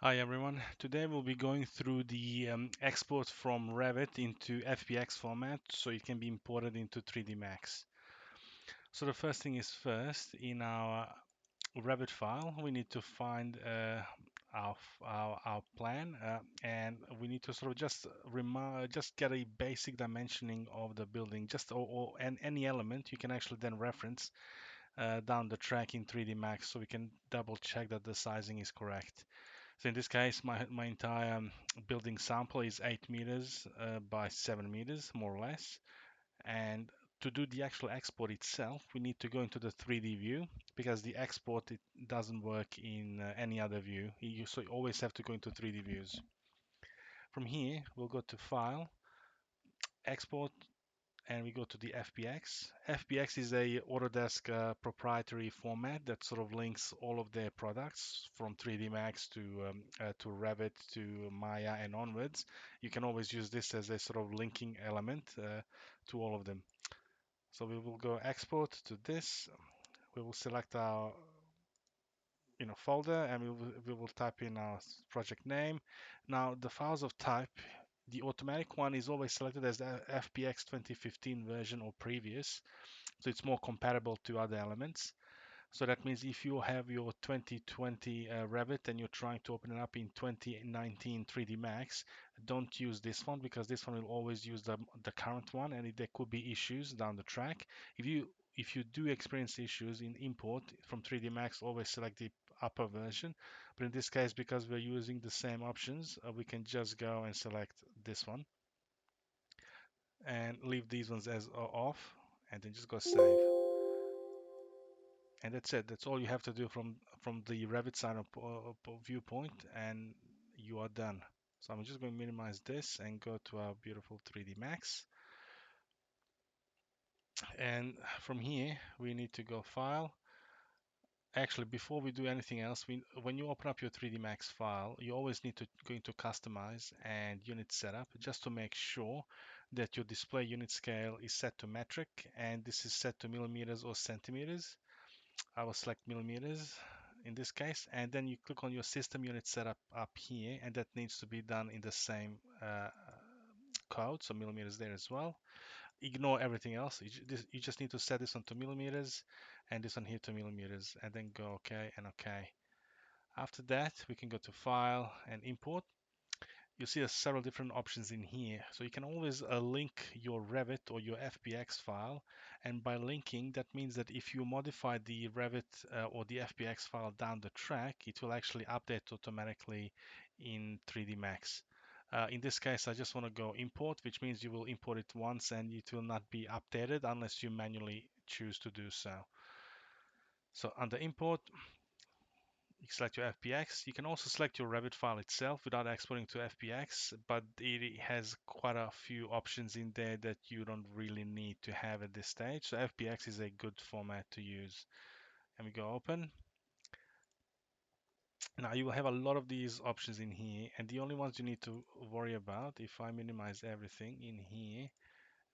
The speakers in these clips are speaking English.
Hi everyone. Today we'll be going through the export from Revit into FBX format so it can be imported into 3D Max. So the first thing is first, in our Revit file, we need to find our plan and we need to sort of just get a basic dimensioning of the building, just and any element you can actually then reference down the track in 3D Max so we can double check that the sizing is correct. So in this case, my entire building sample is 8 meters by 7 meters, more or less. And to do the actual export itself, we need to go into the 3D view because the export it doesn't work in any other view. So you always have to go into 3D views. From here, we'll go to File, Export, and we go to the FBX. FBX is a Autodesk proprietary format that sort of links all of their products from 3D Max to Revit to Maya and onwards. You can always use this as a sort of linking element to all of them. So we will go export to this. We will select our folder and we will type in our project name. Now the files of type, the automatic one is always selected as the FBX 2015 version or previous, so it's more compatible to other elements. So that means if you have your 2020 Revit and you're trying to open it up in 2019 3D Max, don't use this one because this one will always use the current one, and there could be issues down the track. If you do experience issues in import from 3D Max, always select the upper version. But in this case, because we're using the same options, we can just go and select this one and leave these ones as off, and then just go save. And that's it. That's all you have to do from the Revit side of viewpoint, and you are done. So I'm just going to minimize this and go to our beautiful 3D Max. And from here, we need to go File. Actually, before we do anything else, when you open up your 3D Max file, you always need to go into Customize and Unit Setup just to make sure that your display unit scale is set to metric, and this is set to millimeters or centimeters. I will select millimeters in this case, and then you click on your system unit setup up here, and that needs to be done in the same code, so millimeters there as well. Ignore everything else. You just need to set this one to millimeters and this one here to millimeters, and then go OK and OK. After that, we can go to File and Import. You see there's several different options in here. So you can always link your Revit or your FBX file. And by linking, that means that if you modify the Revit or the FBX file down the track, it will actually update automatically in 3D Max. In this case, I just want to go import, which means you will import it once and it will not be updated unless you manually choose to do so. So under import, you select your FBX. You can also select your Revit file itself without exporting to FBX, but it has quite a few options in there that you don't really need to have at this stage. So FBX is a good format to use. And we go open. Now you will have a lot of these options in here, and the only ones you need to worry about, if I minimize everything in here,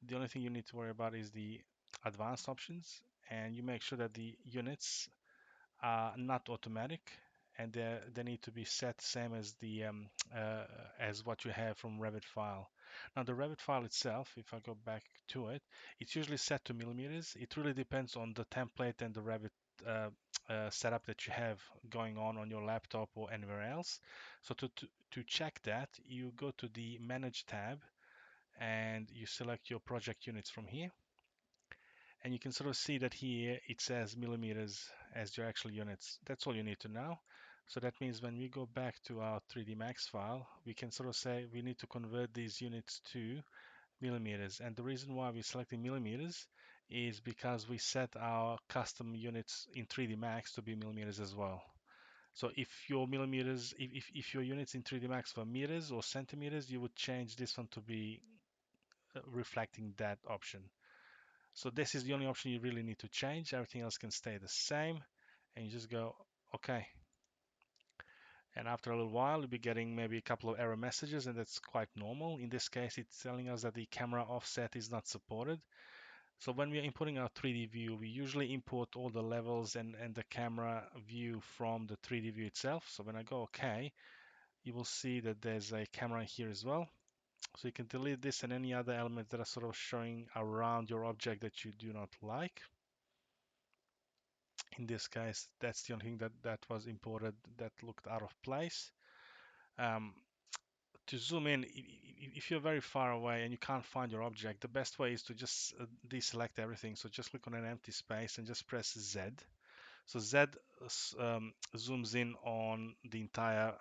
the only thing you need to worry about is the advanced options, and you make sure that the units are not automatic, and they need to be set same as the as what you have from Revit file. Now the Revit file itself, if I go back to it, it's usually set to millimeters. It really depends on the template and the Revit uh, setup that you have going on your laptop or anywhere else. So to check that, you go to the Manage tab and you select your project units from here, and you can sort of see that here it says millimeters as your actual units. That's all you need to know. So that means when we go back to our 3D Max file, we can sort of say we need to convert these units to millimeters. And the reason why we're selecting millimeters is because we set our custom units in 3D Max to be millimeters as well. So if your millimeters, if your units in 3D Max were meters or centimeters, you would change this one to be reflecting that option. So this is the only option you really need to change. Everything else can stay the same, and you just go OK. And after a little while, you'll be getting maybe a couple of error messages, and that's quite normal. In this case, it's telling us that the camera offset is not supported. So when we are importing our 3D view, we usually import all the levels and the camera view from the 3D view itself. So when I go OK, you will see that there's a camera here as well. So you can delete this and any other elements that are sort of showing around your object that you do not like. In this case, that's the only thing that was imported that looked out of place. Um, to zoom in, if you're very far away and you can't find your object, the best way is to just deselect everything. So just click on an empty space and just press Z. So Z zooms in on the entire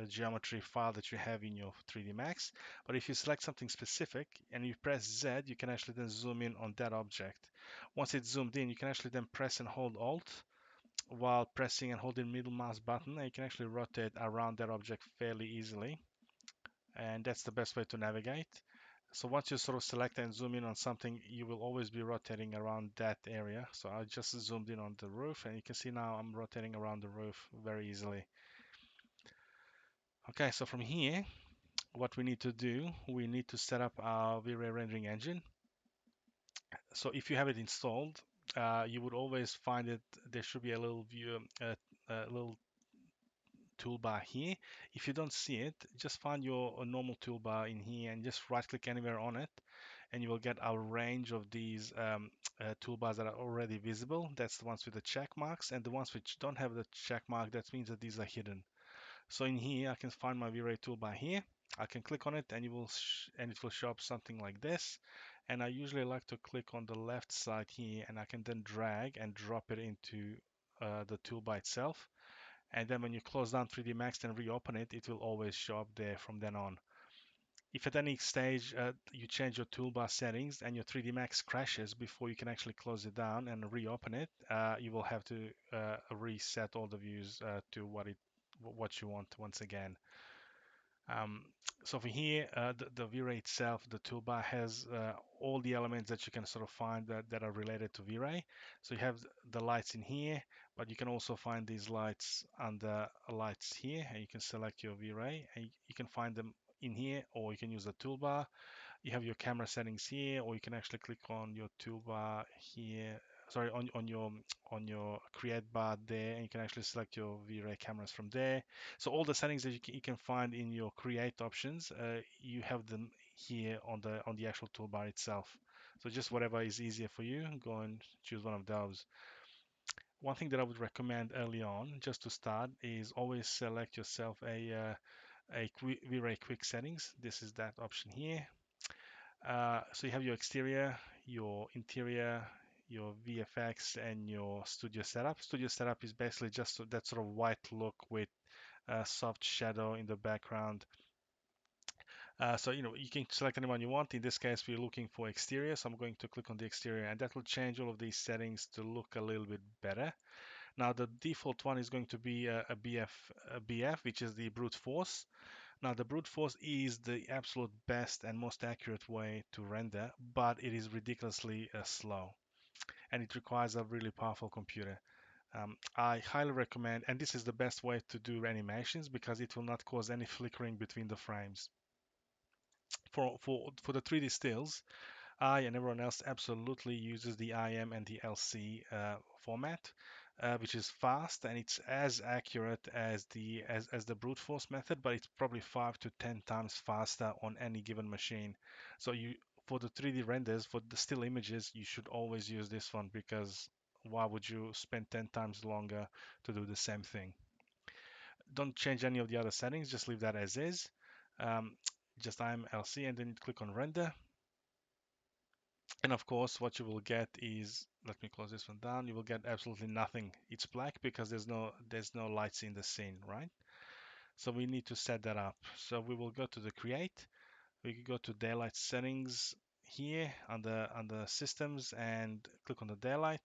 geometry file that you have in your 3D Max. But if you select something specific and you press Z, you can actually then zoom in on that object. Once it's zoomed in, you can actually then press and hold Alt while pressing and holding middle mouse button, and you can actually rotate around that object fairly easily. And that's the best way to navigate. So once you sort of select and zoom in on something, you will always be rotating around that area. So I just zoomed in on the roof, and you can see now I'm rotating around the roof very easily. Okay, so from here, what we need to do, we need to set up our V-Ray rendering engine. So if you have it installed, you would always find it, there should be a little view, a little toolbar here. If you don't see it, just find your normal toolbar in here and just right click anywhere on it, and you will get a range of these toolbars that are already visible. That's the ones with the check marks, and the ones which don't have the check mark, that means that these are hidden. So in here I can find my V-Ray toolbar here. I can click on it and it will show up something like this. And I usually like to click on the left side here, and I can then drag and drop it into the toolbar itself. And then when you close down 3D Max and reopen it, it will always show up there from then on. If at any stage you change your toolbar settings and your 3D Max crashes before you can actually close it down and reopen it, you will have to reset all the views to what you want once again. Um, so for here, the V-Ray itself, the toolbar has all the elements that you can sort of find that are related to V-Ray. So you have the lights in here, but you can also find these lights under lights here, and you can select your V-Ray, and you can find them in here, or you can use the toolbar. You have your camera settings here, or you can actually click on your toolbar here. Sorry, on your create bar there, and you can actually select your V-Ray cameras from there. So all the settings that you can find in your create options, you have them here on the actual toolbar itself. So just whatever is easier for you, go and choose one of those. One thing that I would recommend early on, just to start, is always select yourself a V-Ray quick settings. This is that option here. So you have your exterior, your interior, your VFX, and your studio setup. Studio setup is basically just that sort of white look with a soft shadow in the background. So you can select anyone you want. In this case, we're looking for exterior, so I'm going to click on the exterior, and that will change all of these settings to look a little bit better. Now the default one is going to be a BF, which is the brute force. Now, the brute force is the absolute best and most accurate way to render, but it is ridiculously slow, and it requires a really powerful computer. I highly recommend, and this is the best way to do animations because it will not cause any flickering between the frames. For the 3D stills, I and everyone else absolutely uses the IM and the LC format, which is fast and it's as accurate as the brute force method, but it's probably 5 to 10 times faster on any given machine. So for the 3D renders, for the still images, you should always use this one because why would you spend 10 times longer to do the same thing? Don't change any of the other settings, just leave that as is. Um, just IM LC and then click on render. And of course, what you will get is, let me close this one down, you will get absolutely nothing. It's black because there's no lights in the scene, right? So we need to set that up. So we will go to the create. We can go to daylight settings here under systems and click on the daylight.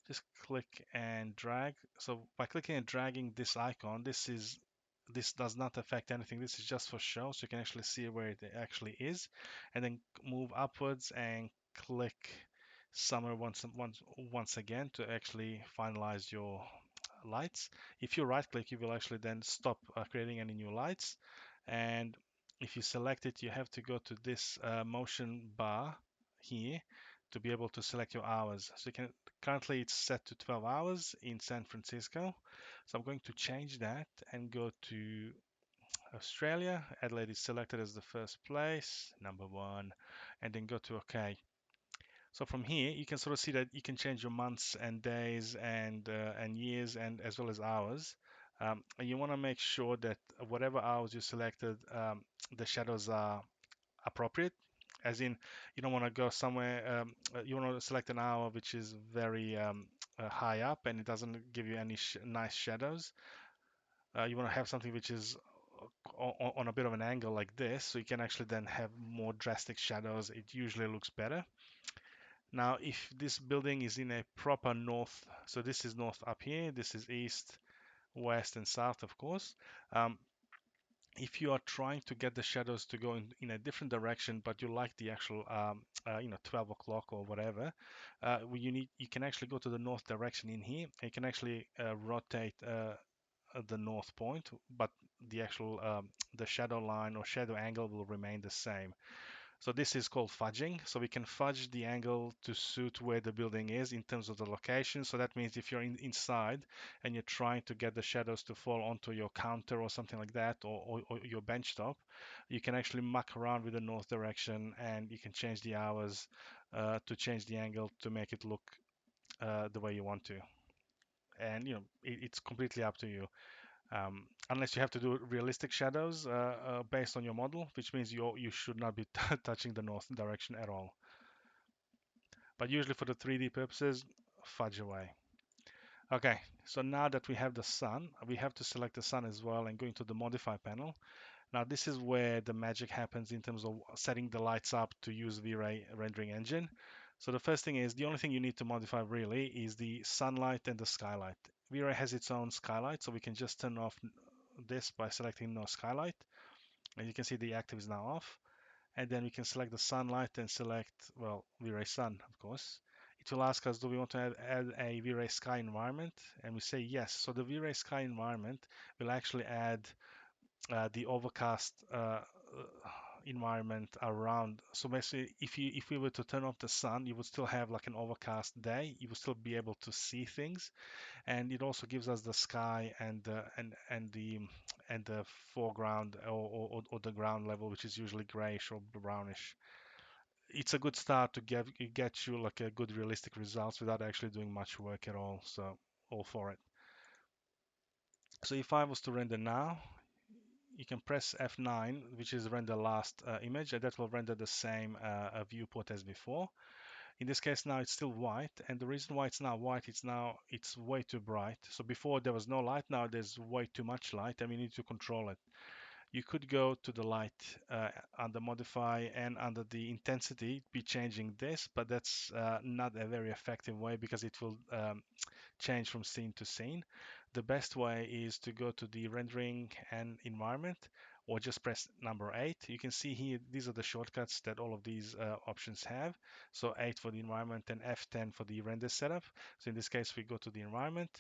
Just click and drag. So by clicking and dragging this icon, this does not affect anything. This is just for show, so you can actually see where it actually is, and then move upwards and click summer once again to actually finalize your lights. If you right click, you will actually then stop creating any new lights. And if you select it, you have to go to this motion bar here to be able to select your hours. So you can currently it's set to 12 hours in San Francisco. So I'm going to change that and go to Australia. Adelaide is selected as the first place, number one, and then go to OK. So from here, you can sort of see that you can change your months and days and years and as well as hours. And you want to make sure that whatever hours you selected, the shadows are appropriate. As in, you don't want to go somewhere. You want to select an hour which is very high up and it doesn't give you any nice shadows. You want to have something which is on a bit of an angle like this, so you can actually then have more drastic shadows. It usually looks better. Now, if this building is in a proper north, so this is north up here, this is east, west, and south, of course. If you are trying to get the shadows to go in a different direction, but you like the actual, 12 o'clock or whatever, you can actually go to the north direction in here. You can actually rotate the north point, but the actual the shadow line or shadow angle will remain the same. So this is called fudging. So we can fudge the angle to suit where the building is in terms of the location. So that means if you're inside and you're trying to get the shadows to fall onto your counter or something like that, or your bench top, you can actually muck around with the north direction and you can change the hours to change the angle to make it look the way you want to. And it's completely up to you. Unless you have to do realistic shadows based on your model, which means you should not be touching the north direction at all. But usually for the 3D purposes, fudge away. Okay, so now that we have the sun, we have to select the sun as well and go into the modify panel. Now this is where the magic happens in terms of setting the lights up to use V-Ray rendering engine. So the first thing is, the only thing you need to modify really is the sunlight and the skylight. V-Ray has its own skylight, so we can just turn off this by selecting no skylight. And you can see the active is now off. And then we can select the sunlight and select, well, V-Ray sun, of course. It will ask us, do we want to add a V-Ray sky environment? And we say yes. So the V-Ray sky environment will actually add the overcast environment around. So basically, if we were to turn off the sun, you would still have like an overcast day. You would still be able to see things, and it also gives us the sky and the foreground or the ground level, which is usually grayish or brownish. It's a good start to get you like a good realistic results without actually doing much work at all. So all for it. So if I was to render now, you can press F9, which is render last image, and that will render the same viewport as before. In this case now it's still white, and the reason why it's now white, it's way too bright. So before there was no light, now there's way too much light, and we need to control it. You could go to the light under modify and under the intensity be changing this, but that's not a very effective way because it will change from scene to scene. The best way is to go to the rendering and environment, or just press number 8. You can see here, these are the shortcuts that all of these options have. So 8 for the environment and F10 for the render setup. So in this case, we go to the environment.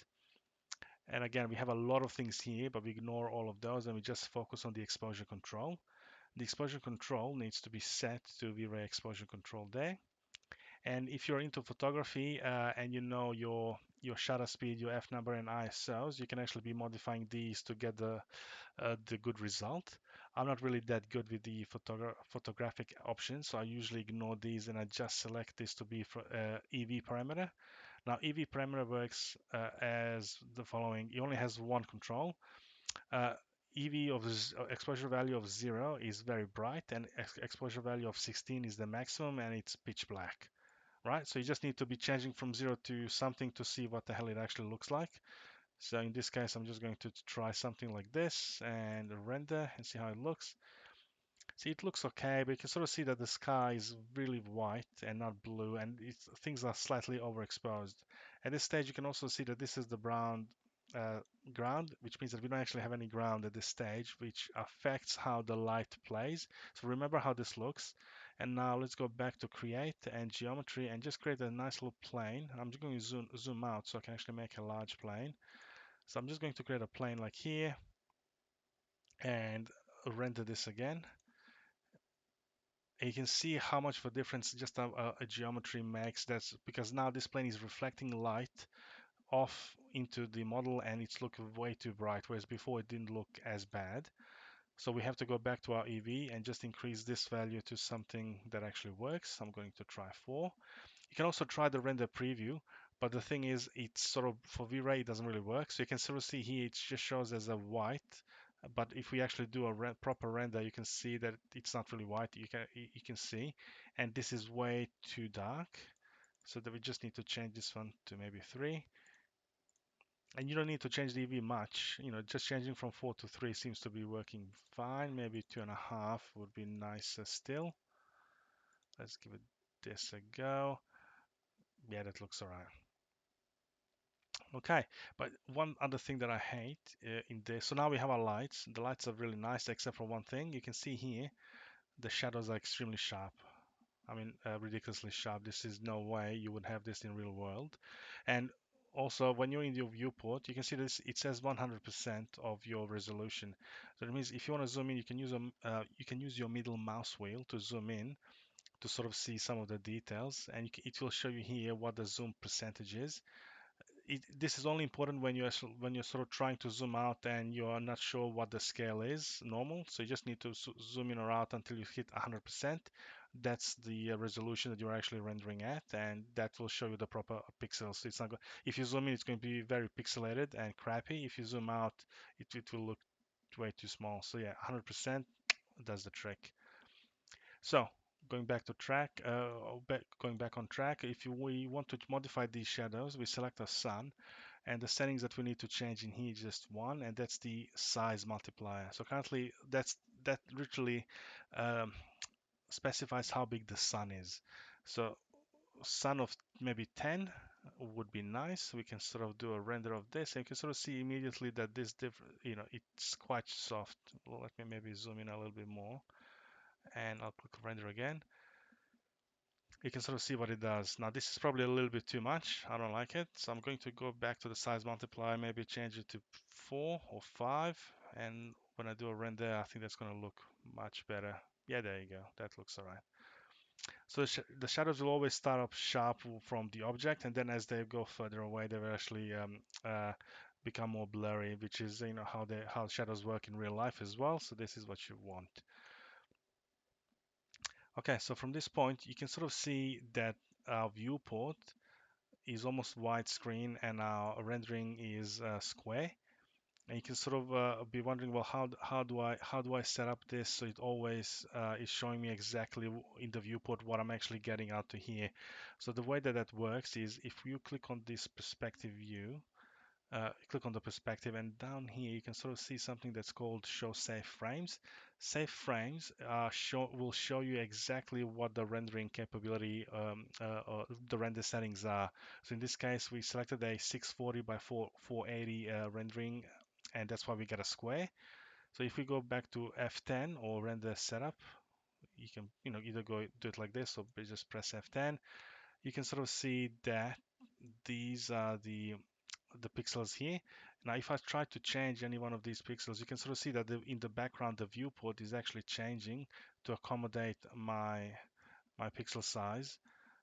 And again, we have a lot of things here, but we ignore all of those and we just focus on the exposure control. The exposure control needs to be set to V-Ray exposure control there. And if you're into photography and you know your shutter speed, your f number, and ISOs, you can actually be modifying these to get the good result. I'm not really that good with the photographic options, so I usually ignore these and I just select this to be for EV parameter. Now EV parameter works as the following. It only has one control. Uh, EV of exposure value of 0 is very bright, and exposure value of 16 is the maximum, and it's pitch black. Right, so you just need to be changing from 0 to something to see what the hell it actually looks like. So in this case, I'm just going to try something like this and render and see how it looks. See, it looks okay, but you can sort of see that the sky is really white and not blue, and things are slightly overexposed. At this stage, you can also see that this is the brown uh, ground, which means that we don't actually have any ground at this stage, which affects how the light plays. So remember how this looks. And now let's go back to create and geometry and just create a nice little plane. I'm just going to zoom out so I can actually make a large plane. So I'm just going to create a plane like here and render this again. And you can see how much of a difference just a geometry makes. That's because now this plane is reflecting light off into the model and it's looking way too bright, whereas before it didn't look as bad. So we have to go back to our EV and just increase this value to something that actually works. I'm going to try 4. You can also try the render preview, but the thing is, it's sort of for V-Ray, it doesn't really work. So you can sort of see here, it just shows as a white. But if we actually do a proper render, you can see that it's not really white. You can see, and this is way too dark. So that we just need to change this one to maybe 3. And you don't need to change the EV much. Just changing from 4 to 3 seems to be working fine. Maybe 2.5 would be nicer still. Let's give it this a go. Yeah, that looks alright. Okay, but one other thing that I hate in this, so now we have our lights. The lights are really nice, except for one thing. You can see here, the shadows are extremely sharp. I mean, ridiculously sharp. This is no way you would have this in real world. And also, when you're in your viewport, you can see this. It says 100% of your resolution. So that means if you want to zoom in, you can use your middle mouse wheel to zoom in to sort of see some of the details, and it will show you here what the zoom percentage is. This is only important when you're sort of trying to zoom out and you're not sure what the scale is normal. So you just need to zoom in or out until you hit 100%. That's the resolution that you're actually rendering at, and that will show you the proper pixels. It's not go If you zoom in, it's going to be very pixelated and crappy. If you zoom out, it will look way too small. So yeah, 100% does the trick. So going back on track, if we want to modify these shadows, we select the sun, and the settings that we need to change in here is just one, and that's the size multiplier. So currently, that literally um, specifies how big the sun is. So sun of maybe 10 would be nice. We can sort of do a render of this, and you can sort of see immediately that this it's quite soft. Well, let me maybe zoom in a little bit more, and I'll click render again. You can sort of see what it does. Now this is probably a little bit too much. I don't like it. So I'm going to go back to the size multiplier, maybe change it to 4 or 5. And when I do a render, I think that's going to look much better. Yeah, there you go. That looks all right. So the shadows will always start up sharp from the object, and then as they go further away, they will actually become more blurry, which is how shadows work in real life as well. So this is what you want. Okay, so from this point, you can sort of see that our viewport is almost widescreen and our rendering is square. And you can sort of be wondering, well, how do I set up this so it always is showing me exactly in the viewport what I'm actually getting out to here. So the way that that works is if you click on this perspective view, click on the perspective, and down here you can sort of see something that's called show safe frames. Safe frames will show you exactly what the rendering capability or the render settings are. So in this case, we selected a 640 by 480 rendering, and that's why we get a square. So if we go back to F10 or render setup, you can either go do it like this or just press F10. You can sort of see that these are the pixels here. Now, if I try to change any one of these pixels, you can sort of see that in the background, the viewport is actually changing to accommodate my pixel size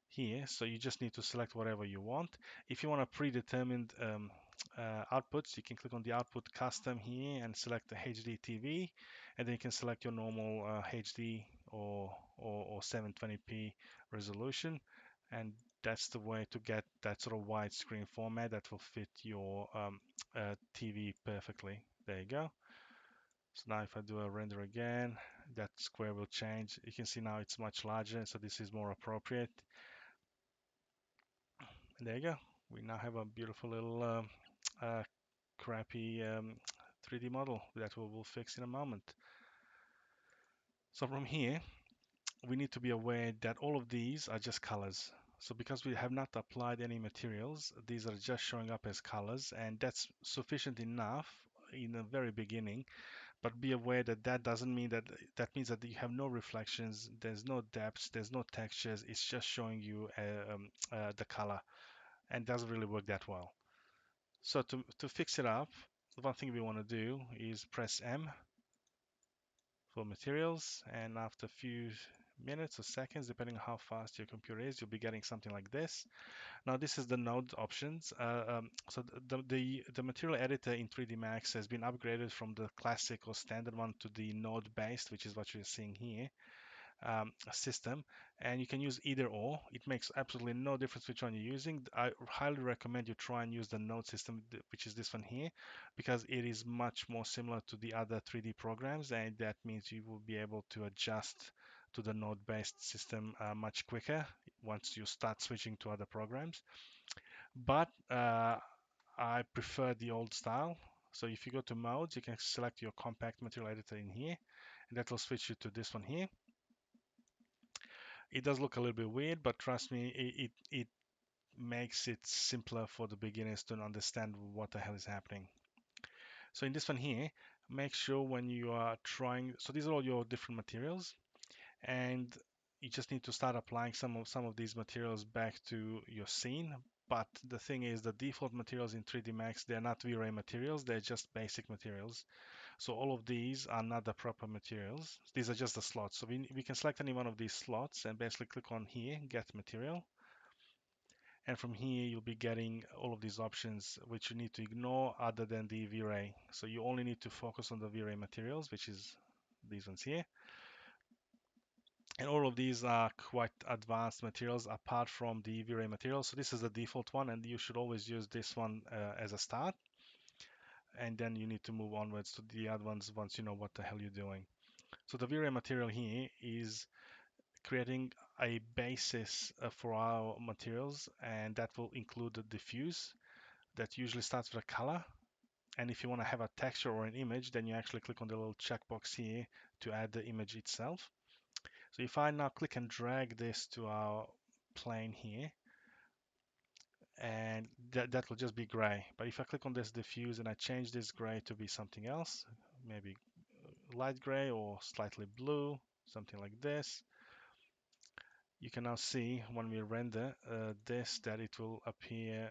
here. So you just need to select whatever you want. If you want a predetermined outputs, you can click on the output custom here and select the HD TV, and then you can select your normal HD or 720p resolution, and that's the way to get that sort of widescreen format that will fit your TV perfectly. There you go. So now if I do a render again, that square will change. You can see now it's much larger, so this is more appropriate. And there you go. We now have a beautiful little crappy 3D model that we'll fix in a moment. So from here, we need to be aware that all of these are just colors. So because we have not applied any materials, these are just showing up as colors, and that's sufficient enough in the very beginning. But be aware that that doesn't mean that means that you have no reflections, there's no depths, there's no textures. It's just showing you the color, and doesn't really work that well. So to fix it up, the one thing we want to do is press M for materials, and after a few minutes or seconds, depending on how fast your computer is. You'll be getting something like this. Now this is the node options. So the material editor in 3D Max has been upgraded from the classic or standard one to the node based, which is what you're seeing here, system. And you can use either or. It makes absolutely no difference which one you're using. I highly recommend you try and use the node system, which is this one here, because it is much more similar to the other 3D programs, and that means you will be able to adjust to the node based system much quicker once you start switching to other programs. But I prefer the old style. So if you go to modes, you can select your compact material editor in here, and that will switch you to this one here. It does look a little bit weird, but trust me, it makes it simpler for the beginners to understand what the hell is happening. So in this one here, make sure when you are trying, so these are all your different materials, and you just need to start applying some of these materials back to your scene. But the thing is, the default materials in 3D Max, they're not V-Ray materials, they're just basic materials. So all of these are not the proper materials. These are just the slots. So we can select any one of these slots and basically click on here, get material. And from here, you'll be getting all of these options, which you need to ignore other than the V-Ray. So you only need to focus on the V-Ray materials, which is these ones here. And all of these are quite advanced materials apart from the V-Ray materials. So this is the default one, and you should always use this one as a start. And then you need to move onwards to the other ones once you know what the hell you're doing. So the V-Ray material here is creating a basis for our materials, and that will include the diffuse that usually starts with a color. And if you want to have a texture or an image, then you actually click on the little checkbox here to add the image itself. So if I now click and drag this to our plane here, and that will just be gray. But if I click on this diffuse and I change this gray to be something else, maybe light gray or slightly blue, something like this, you can now see when we render this that it will appear,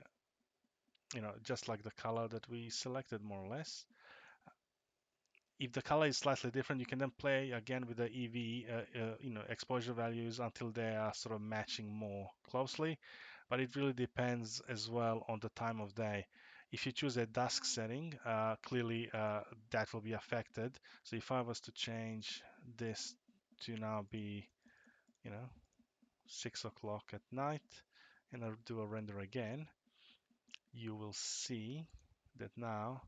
just like the color that we selected more or less. If the color is slightly different, you can then play again with the EV, exposure values until they are sort of matching more closely. But it really depends as well on the time of day. If you choose a dusk setting, clearly that will be affected. So if I was to change this to now be, 6 o'clock at night, and I'll do a render again, you will see that now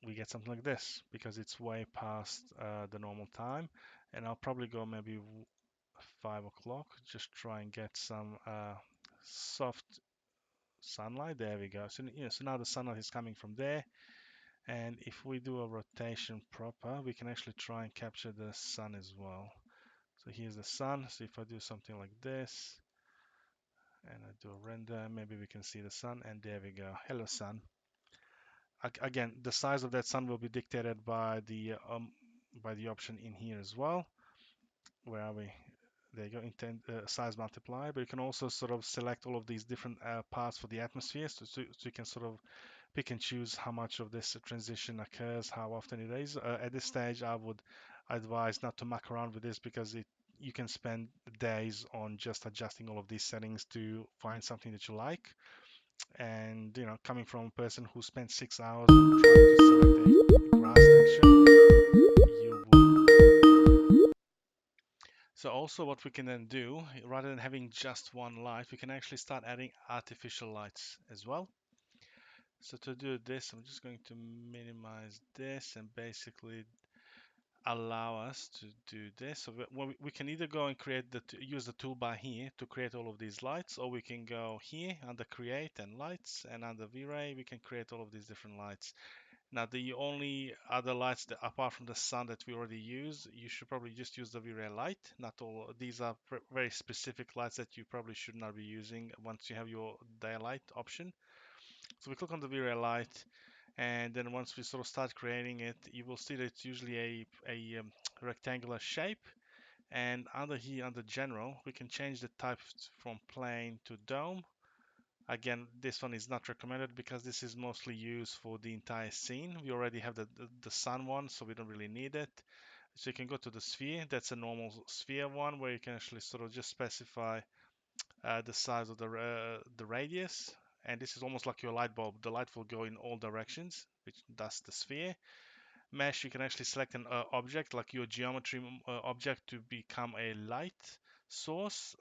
we get something like this because it's way past the normal time. And I'll probably go maybe 5 o'clock, just try and get some soft sunlight. There we go. So now the sunlight is coming from there, and if we do a rotation proper, we can actually try and capture the sun as well. So here's the sun. So if I do something like this and I do a render, maybe we can see the sun, and there we go. Hello sun. Again, the size of that sun will be dictated by the option in here as well. Where are we? There you go, intent size multiply. But you can also sort of select all of these different paths for the atmosphere, so you can sort of pick and choose how much of this transition occurs, how often it is. At this stage, I would advise not to muck around with this because you can spend days on just adjusting all of these settings to find something that you like. And coming from a person who spent 6 hours on trying to select a grass texture, you would. So also what we can then do, rather than having just one light, we can actually start adding artificial lights as well. So to do this, I'm just going to minimize this and basically allow us to do this. So we can either go and use the toolbar here to create all of these lights, or we can go here under create and lights, and under V-Ray we can create all of these different lights. Now the only other lights that apart from the sun that we already use, you should probably just use the V-Ray light. Not all these are very specific lights that you probably should not be using once you have your daylight option. So we click on the V-Ray light, and then once we sort of start creating it, you will see that it's usually a rectangular shape. And under here, under general, we can change the type from plane to dome. Again, this one is not recommended because this is mostly used for the entire scene. We already have the sun one, so we don't really need it. So you can go to the sphere. That's a normal sphere one where you can actually sort of just specify the size of the radius. And this is almost like your light bulb. The light will go in all directions, which that's the sphere. Mesh, you can actually select an object like your geometry object to become a light source.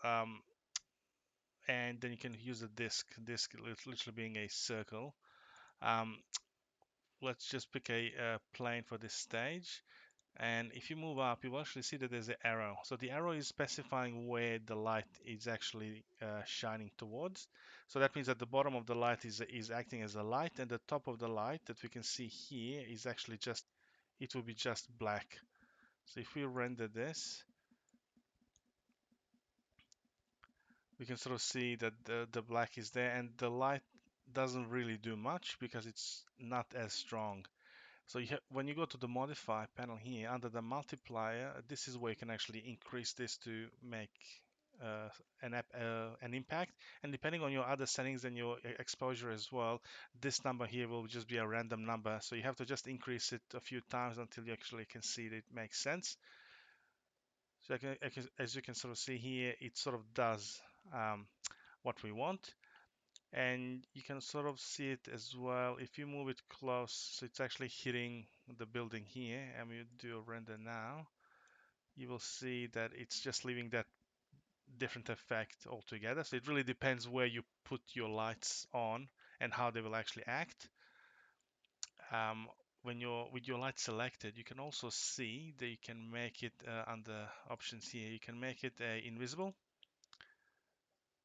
And then you can use a disk literally being a circle. Um, let's just pick a plane for this stage. And if you move up, you will actually see that there's an arrow. So the arrow is specifying where the light is actually shining towards. So that means that the bottom of the light is acting as a light, and the top of the light that we can see here is actually just, it will be just black. So if we render this, we can sort of see that the black is there, and the light doesn't really do much because it's not as strong. So when you go to the modify panel here under the multiplier, this is where you can actually increase this to make uh, an impact. And depending on your other settings and your exposure as well, this number here will just be a random number. So you have to just increase it a few times until you actually can see that it makes sense. So as you can sort of see here, it sort of does um, what we want. And you can sort of see it as well if you move it close, so it's actually hitting the building here, and we do a render now, you will see that it's just leaving that different effect altogether. So it really depends where you put your lights on and how they will actually act. um, when you're with your light selected, you can also see that you can make it under options here, you can make it invisible.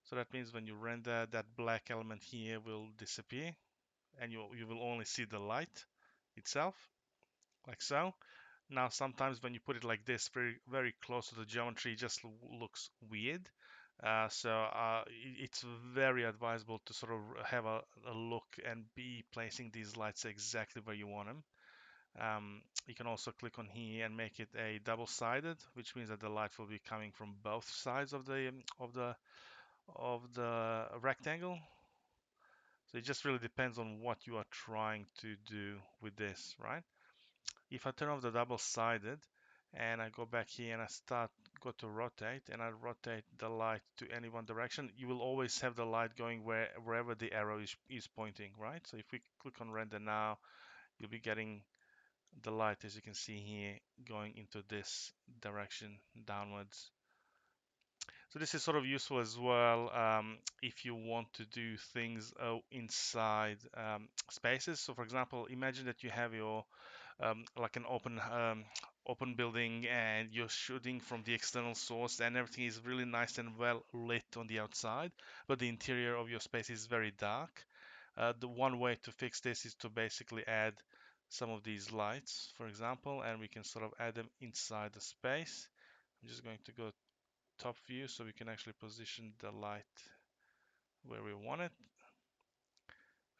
So that means when you render, that black element here will disappear, and you will only see the light itself, like so. Now sometimes when you put it like this, very close to the geometry, it just looks weird. It's very advisable to sort of have a look and be placing these lights exactly where you want them. You can also click on here and make it a double-sided, which means that the light will be coming from both sides of the rectangle. So it just really depends on what you are trying to do with this, right? If I turn off the double-sided and I go back here and go to rotate, and I rotate the light to any one direction, you will always have the light going wherever the arrow is pointing, right? So if we click on render now, you'll be getting the light, as you can see here, going into this direction downwards. So this is sort of useful as well if you want to do things inside spaces. So for example, imagine that you have your like an open building, and you're shooting from the external source, and everything is really nice and well lit on the outside, but the interior of your space is very dark. The one way to fix this is to basically add some of these lights, for example, and we can sort of add them inside the space. I'm just going to go top view so we can actually position the light where we want it.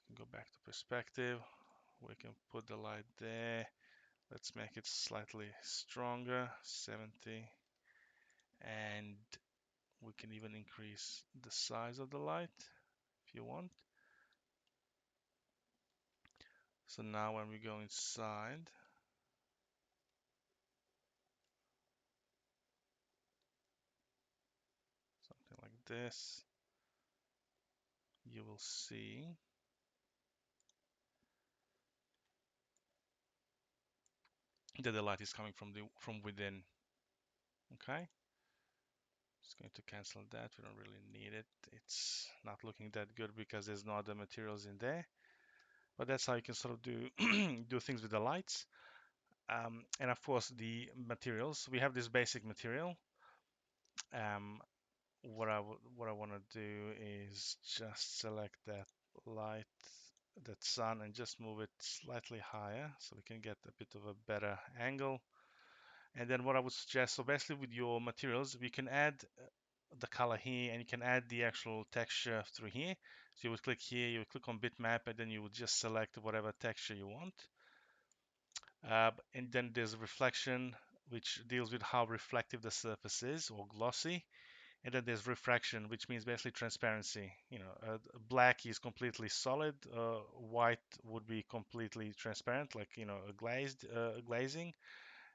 We can go back to perspective. We can put the light there. Let's make it slightly stronger, 70. And we can even increase the size of the light if you want. So now when we go inside, something like this, you will see that the light is coming from within. Okay, just going to cancel that. We don't really need it. It's not looking that good because there's no other materials in there. But that's how you can sort of do do things with the lights. And of course, the materials. We have this basic material. Um, what I want to do is just select that light, that sun, and just move it slightly higher so we can get a bit of a better angle. And then what I would suggest, so basically with your materials, we can add the color here, and you can add the actual texture through here. So you would click here, you would click on bitmap, and then you would just select whatever texture you want. And then there's reflection, which deals with how reflective the surface is, or glossy. And then there's refraction, which means basically transparency. Black is completely solid. White would be completely transparent, like a glazing.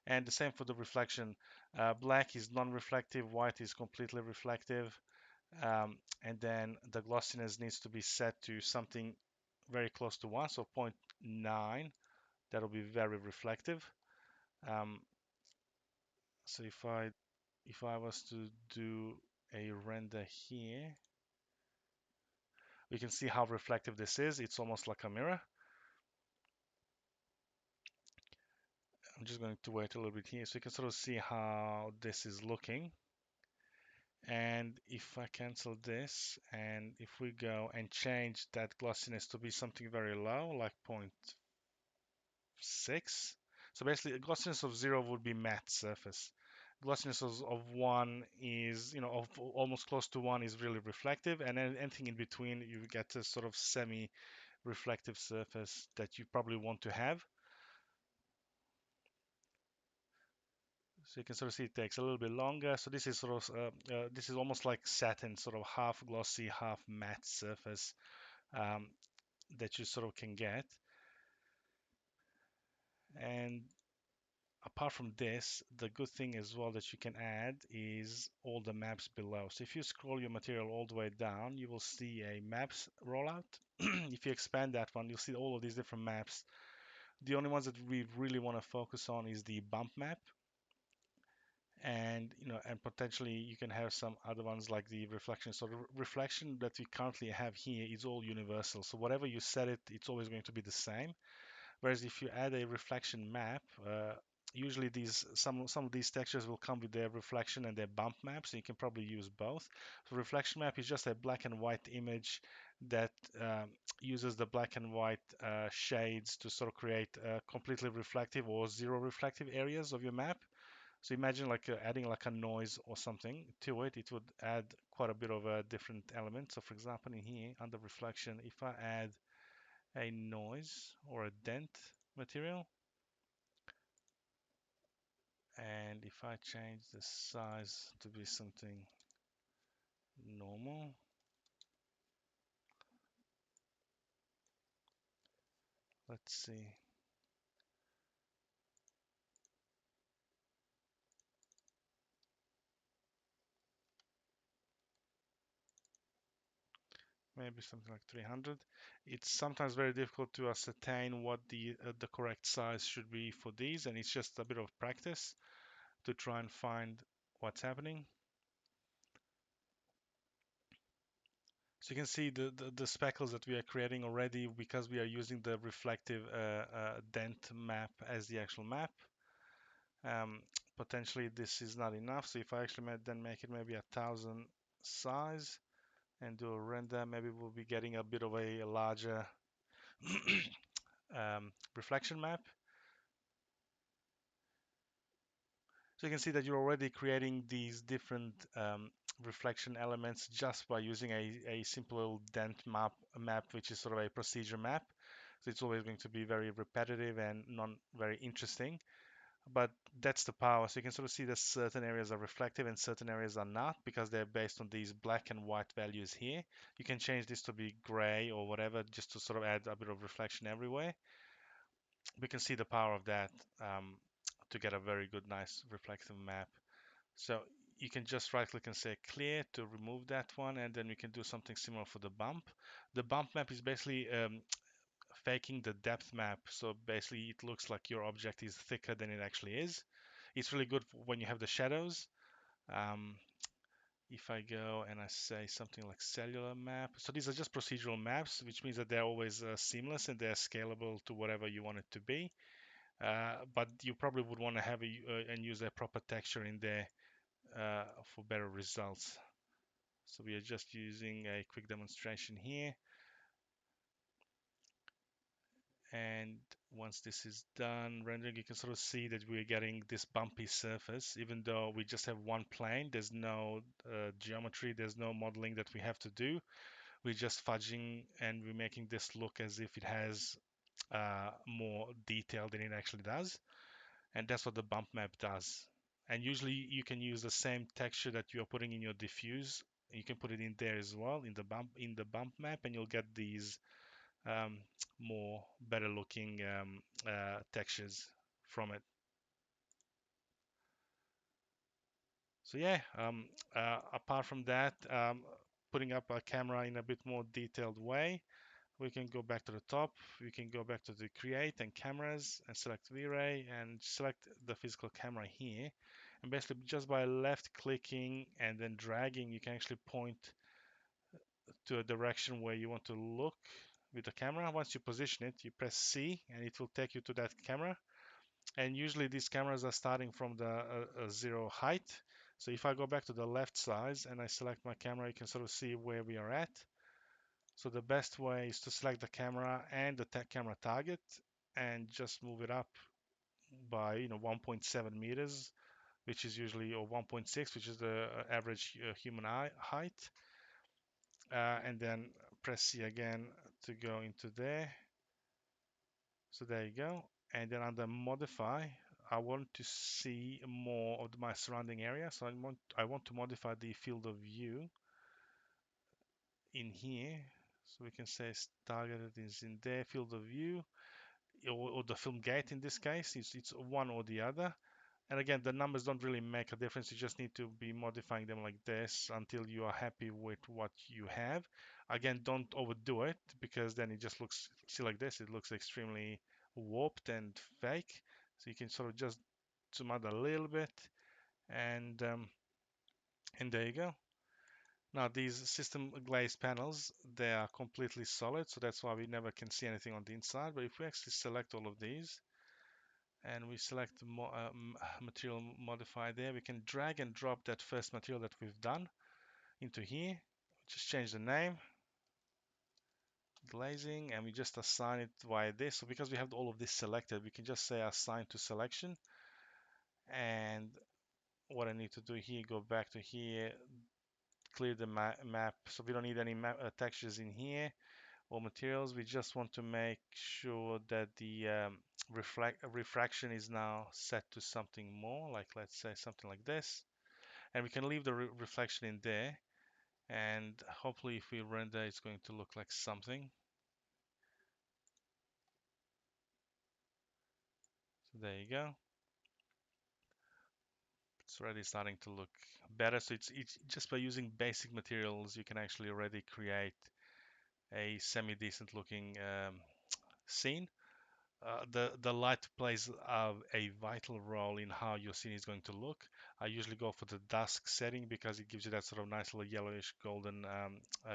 And the same for the reflection. Black is non-reflective, white is completely reflective. And then the glossiness needs to be set to something very close to 1, so 0.9. That'll be very reflective. Um, so if I was to do a render here, we can see how reflective this is. It's almost like a mirror. I'm just going to wait a little bit here so you can sort of see how this is looking. And if I cancel this, and if we go and change that glossiness to be something very low, like 0.6. So basically, a glossiness of 0 would be matte surface. Glossiness of 1 is, of almost close to 1 is really reflective, and then anything in between, you get a sort of semi-reflective surface that you probably want to have. So you can sort of see it takes a little bit longer. So this is sort of this is almost like satin, sort of half glossy, half matte surface um, that you sort of can get. And apart from this, the good thing as well that you can add is all the maps below. So if you scroll your material all the way down, you will see a maps rollout. If you expand that one, you'll see all of these different maps. The only ones that we really want to focus on is the bump map. And and potentially you can have some other ones like the reflection. So the reflection that we currently have here is all universal. So whatever you set it, it's always going to be the same. Whereas if you add a reflection map, usually these some of these textures will come with their reflection and their bump map, so you can probably use both. So reflection map is just a black and white image that uses the black and white shades to sort of create completely reflective or zero reflective areas of your map. So imagine like adding like a noise or something to it. It would add quite a bit of a different element. So for example, in here under reflection, if I add a noise or a dent material, and if I change the size to be something normal, let's see, maybe something like 300. It's sometimes very difficult to ascertain what the correct size should be for these, and it's just a bit of practice to try and find what's happening. So you can see the speckles that we are creating already because we are using the reflective dent map as the actual map. Um, Potentially this is not enough. So if I actually then make it maybe 1,000 size and do a render, maybe we'll be getting a bit of a larger reflection map. So you can see that you're already creating these different reflection elements just by using a simple dent map, which is sort of a procedure map. So it's always going to be very repetitive and not very interesting. But that's the power. So you can sort of see that certain areas are reflective and certain areas are not because they're based on these black and white values here. You can change this to be gray or whatever just to sort of add a bit of reflection everywhere. We can see the power of that to get a very good, nice reflective map. So you can just right click and say clear to remove that one, and then we can do something similar for the bump. The bump map is basically faking the depth map. So basically it looks like your object is thicker than it actually is. It's really good when you have the shadows. Um, if I go and I say something like cellular map, so these are just procedural maps, which means that they're always seamless and they're scalable to whatever you want it to be. But you probably would want to have and use a proper texture in there for better results. So we are just using a quick demonstration here. And once this is done rendering, you can sort of see that we're getting this bumpy surface, even though we just have one plane. There's no geometry, there's no modeling that we have to do. We're just fudging and we're making this look as if it has more detail than it actually does. And that's what the bump map does. And usually you can use the same texture that you're putting in your diffuse. You can put it in there as well in the bump map, and you'll get these um, more better looking textures from it. So yeah, apart from that, putting up a camera in a bit more detailed way, we can go back to the top. We can go back to the create and cameras and select V-Ray and select the physical camera here. And basically just by left clicking and then dragging, you can actually point to a direction where you want to look with the camera. Once you position it, you press C and it will take you to that camera. And usually these cameras are starting from the zero height. So if I go back to the left side and I select my camera, you can sort of see where we are at. So the best way is to select the camera and the camera target and just move it up by 1.7 meters, which is usually, or 1.6, which is the average human eye height. And then press C again to go into there. So there you go. And then under modify, I want to see more of my surrounding area. So I want to modify the field of view in here. So we can say targeted is in there, field of view, or the film gate in this case. It's one or the other. And again, the numbers don't really make a difference. You just need to be modifying them like this until you are happy with what you have. Again, don't overdo it because then it just looks, see like this, it looks extremely warped and fake. So you can sort of just zoom out a little bit and there you go. Now these system glazed panels, they are completely solid, so that's why we never can see anything on the inside. But if we actually select all of these, and we select material modify there, we can drag and drop that first material that we've done into here. Just change the name, glazing, and we just assign it via this. So because we have all of this selected, we can just say assign to selection. And what I need to do here, go back to here, clear the map. So we don't need any textures in here or materials. We just want to make sure that the refraction is now set to something more, like let's say something like this. And we can leave the reflection in there. And hopefully if we render, it's going to look like something. So there you go. It's already starting to look better. So it's just by using basic materials, you can actually already create a semi-decent looking scene. The light plays a vital role in how your scene is going to look. I usually go for the dusk setting because it gives you that sort of nice little yellowish golden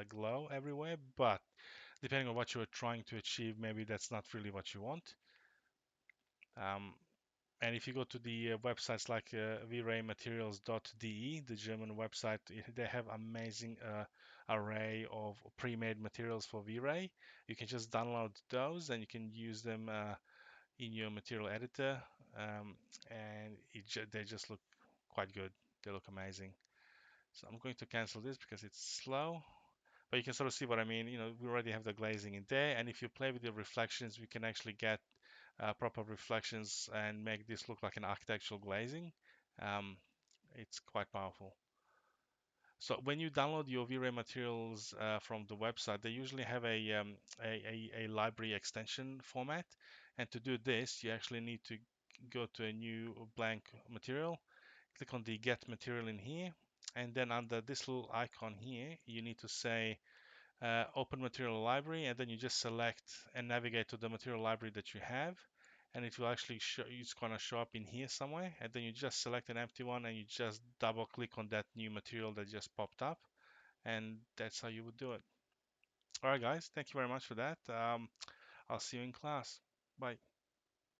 glow everywhere. But depending on what you're trying to achieve, maybe that's not really what you want. Um, and if you go to the websites like vraymaterials.de, the German website, they have amazing array of pre-made materials for V-Ray. You can just download those and you can use them in your material editor, and they just look quite good. They look amazing. So I'm going to cancel this because it's slow, but you can sort of see what I mean. We already have the glazing in there, and if you play with the reflections, we can actually get proper reflections and make this look like an architectural glazing. Um, it's quite powerful. So when you download your V-Ray materials from the website, they usually have a library extension format. And to do this, you actually need to go to a new blank material, click on the get material in here, and then under this little icon here, you need to say open material library, and then you just select and navigate to the material library that you have. And it will actually show, it's going to show up in here somewhere, and then you just select an empty one and you just double click on that new material that just popped up, and that's how you would do it. All right, guys, thank you very much for that. I'll see you in class. Bye.